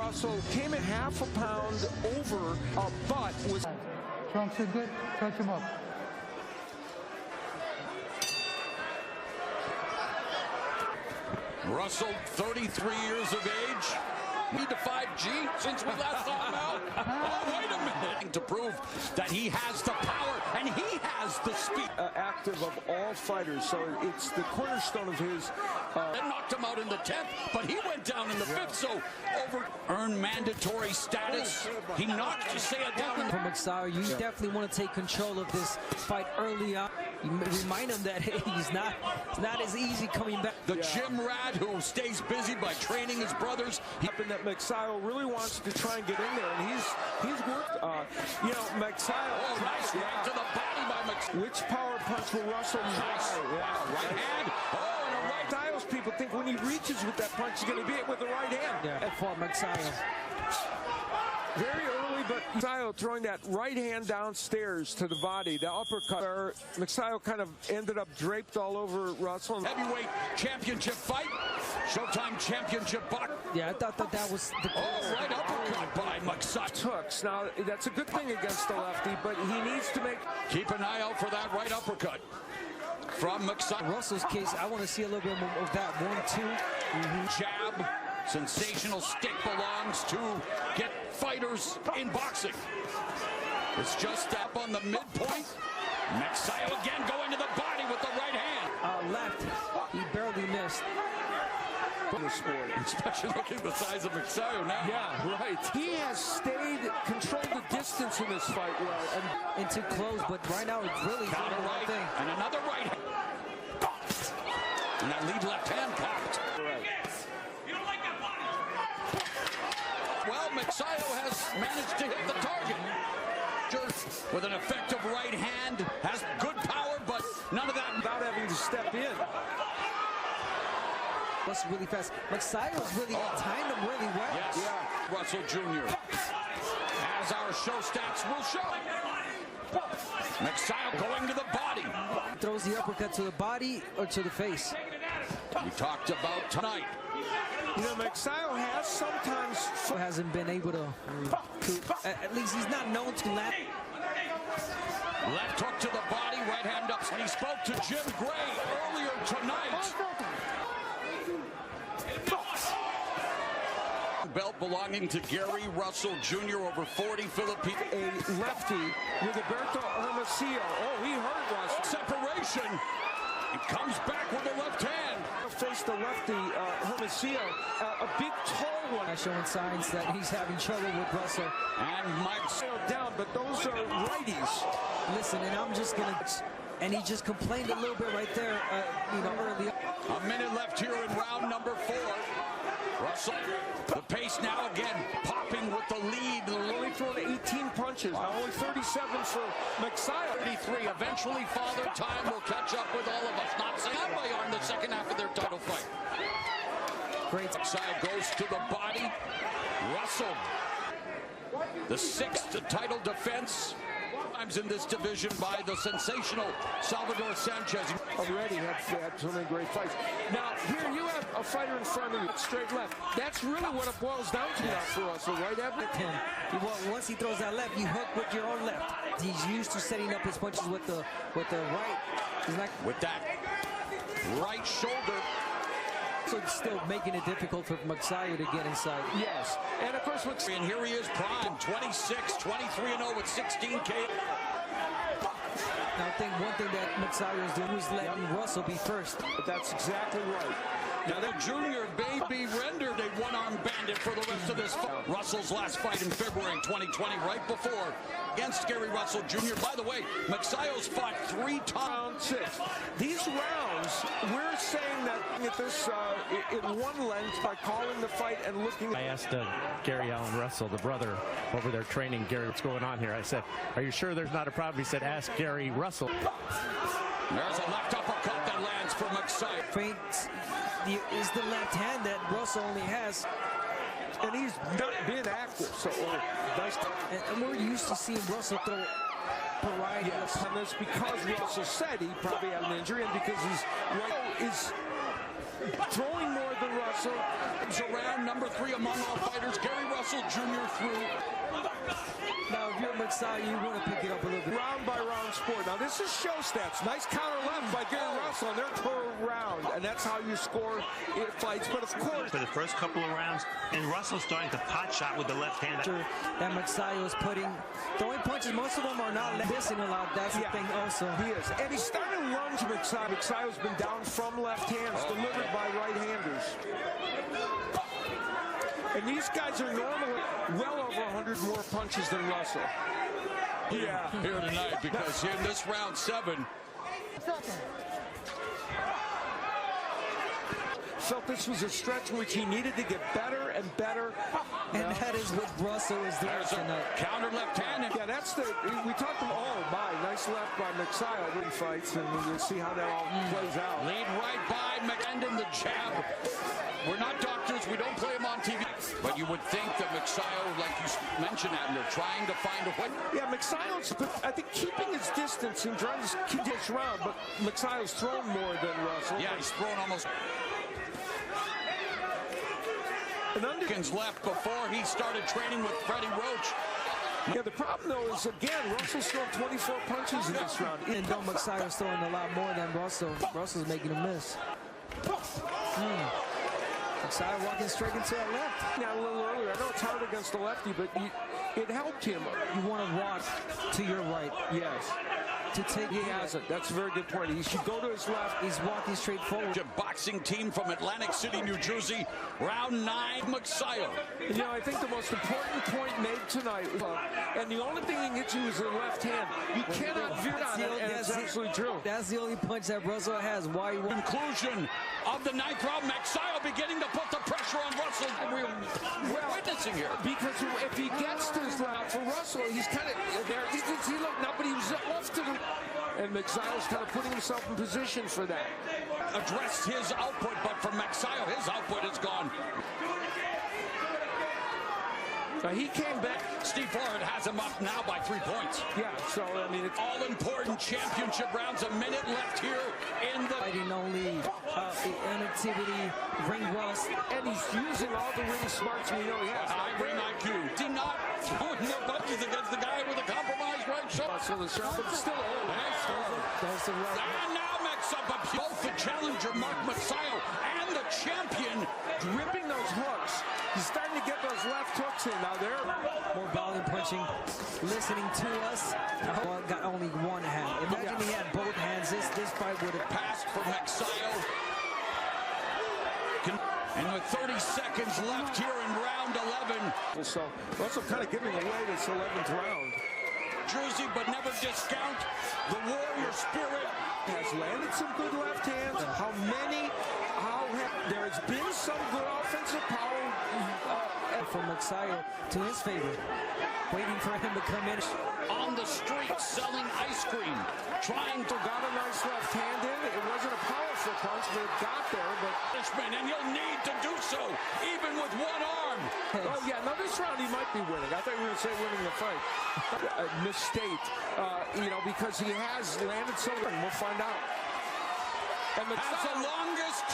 Russell came in half a pound over, but was... Trunks are good. Touch him up. Russell, 33 years of age. Need to 5G since we last saw him out. Oh, wait a minute. To prove that he has the power and he has the speed. Active of all fighters, so it's the cornerstone of his... That knocked him out in the 10th, but he went down in the 5th, so earned mandatory status. He knocked Magsayo down. From Magsayo, you definitely want to take control of this fight early on. You remind him that hey, it's not as easy coming back. The gym rat who stays busy by training his brothers. Happened that Magsayo really wants to try and get in there, and he's worked. You know, Magsayo. Oh, nice right to the body by Magsayo. Which power punch will Russell nice. Yeah, right hand. Oh, and a right. Magsayo's people think when he reaches with that punch, he's going to be it with the right hand. Yeah, for Magsayo. Very early, but Magsayo throwing that right hand downstairs to the body, the uppercut. Magsayo kind of ended up draped all over Russell. Heavyweight championship fight. Showtime championship box. Yeah, I thought that was the... Oh, right uppercut by Magsayo. Hooks. Now, that's a good thing against the lefty, but he needs to make... Keep an eye out for that right uppercut from Magsayo. Russell's case, I want to see a little bit more of that 1-2. Jab. Sensational stick belongs to get fighters in boxing. It's just up on the midpoint. Magsayo again going to the body with the right hand. Left. He barely missed. In the sport. Especially looking the size of Magsayo now. Yeah, right. He has controlled the distance in this fight well. And too close, but right now it's really got a right thing. And another right hand. And that lead left hand popped. Right. Well, Magsayo has managed to hit the target. With an effective right hand, has good power, but none of that without having to step in. That's really fast. Magsayo's really timed him really well. Yes. Yeah. Russell Jr. As our show stats will show. Magsayo going to the body. Throws the uppercut to the body or to the face. We talked about tonight. You know, Magsayo has sometimes... hasn't been able to at least he's not known to land. Left hook to the body, right hand up. And he spoke to Jim Gray earlier tonight. Belt belonging to Gary Russell Jr. over 40 Philippines. A lefty with Alberto Hermosillo. Oh, he hurt Russell. Separation. He comes back with the left hand. Face the lefty, Hermosillo, a big tall one. Showing signs that he's having trouble with Russell. And Magsayo down, but those are righties. Listen, and I'm just gonna, and he just complained a little bit right there, you know, early. A minute left here in round number 4. Russell, the pace now again, popping with the lead. Only thrown 18 punches, now only 37 for Magsayo. 33, eventually Father Time will catch up with all of us. Not saying that way on the second half of their title fight. Great. Magsayo goes to the body. Russell, the 6th title defense. Times in this division by the sensational Salvador Sanchez. Already had so many great fights. Now, here you have a fighter in front of you, straight left. That's really what it boils down to now for Russell, right, Evan? Once he throws that left, you hook with your own left. He's used to setting up his punches with the right. He's like with that right shoulder. So it's still making it difficult for Magsayo to get inside. Yes, and of course, and here he is, prime, 26, 23-0 with 16K. Now, I think one thing that Magsayo is doing is letting Russell be first. But that's exactly right. Now, the junior may be rendered a one-arm bandit for the rest of this fight. Russell's last fight in February 2020, right before, against Gary Russell Jr. By the way, Magsayo's fought 3 times. These rounds, we're saying that this in one lens by calling the fight and looking. I asked Gary Allen Russell, the brother over there training Gary, what's going on here? I said, are you sure there's not a problem? He said, ask Gary Russell. There's a left uppercut that lands for Magsayo. Feints is the left hand that Russell only has. And he's not been active, so nice. And we're used to seeing Russell throw variety. Yes, and that's because Russell said he probably had an injury, and because he's throwing more than Russell. It's around number 3 among all fighters, Gary Russell. Russell Jr. through. Now, if you're Magsayo, you want to pick it up a little bit. Round by round sport. Now this is show stats. Nice counter left by Gary Russell, and they're per round, and that's how you score fights. But of course, for the first couple of rounds, and Russell's starting to pot shot with the left hand. That Magsayo is throwing punches. Most of them are not missing a lot. That's the thing also. He is, and he's starting to run to Magsayo. Magsayo's been down from left hands, delivered by right-handers. And these guys are normally well over 100 more punches than Russell. Yeah, here tonight, because in this round 7, felt this was a stretch in which he needed to get better and better. And that is what Russell is doing tonight. Counter left hand. Yeah, that's we talked about, oh my, nice left by Magsayo when he fights, and we'll see how that all plays out. Lead right by McEndon, the jab. We're not doctors, we don't play him on TV. But you would think that Magsayo, like you mentioned, Abner, trying to find a way. Yeah, Magsayo's, I think, keeping his distance and trying to keep this round, but Magsayo's thrown more than Russell. Yeah, he's thrown almost. Seconds left before he started training with Freddie Roach. Yeah, the problem, though, is, again, Russell's thrown 24 punches in this round. And Magsayo's throwing a lot more than Russell. Russell's making a miss. Magsayo walking straight into that left. Yeah, a little earlier. I know it's hard against the lefty, but it helped him. You want to walk to your right. Yes. To take He hasn't. That's a very good point. He should go to his left. He's walking straight forward. A boxing team from Atlantic City, New Jersey. Round 9, Magsayo. You know, I think the most important point made tonight, and the only thing he can hit you is the left hand. You cannot veer on it, and it's absolutely true. That's the only punch that Russell has. Why? Conclusion of the 9th round. Magsayo beginning to put the pressure on Russell. We're witnessing here. Because if he gets to his left, for Russell, he's kind of there. He looked now, but he was off to the. And Magsayo's kind of putting himself in position for that. Addressed his output, but for Magsayo, his output is gone. He came back. Steve Florida has him up now by 3 points. Yeah, so, I mean, it's all-important championship rounds. A minute left here in the... Fighting only inactivity, ring rust. And he's using all the ring smarts we know he has. High ring IQ. Did not throwing the punches against the guy with a compromised right shoulder. So the shot, but still, That's the right. And now Magsayo, but both the challenger, Mark Magsayo, and the champion gripping those hooks. He's starting to get those left hooks in. Now they're more volume punching, listening to us. Well, got only one hand. Imagine he had both hands. This fight would have passed for Magsayo. And with 30 seconds left here in round 11. So Russell kind of giving away this 11th round. Jersey, but never discount the warrior spirit. Has landed some good left hands. There has been some good offensive power from Magsayo to his favor. Waiting for him to come in. On the street selling ice cream. Trying to got a nice left hand in. It wasn't a powerful punch, but it got there. But and you'll need to do so, even with one arm. Oh yeah, now this round he might be winning. I thought we were going to say winning the fight. Misstate, you know, because he has landed so good. We'll find out. And has the longest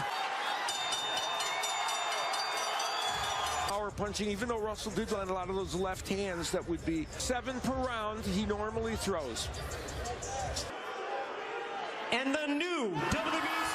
power punching, even though Russell did land a lot of those left hands that would be 7 per round he normally throws. And the new WWE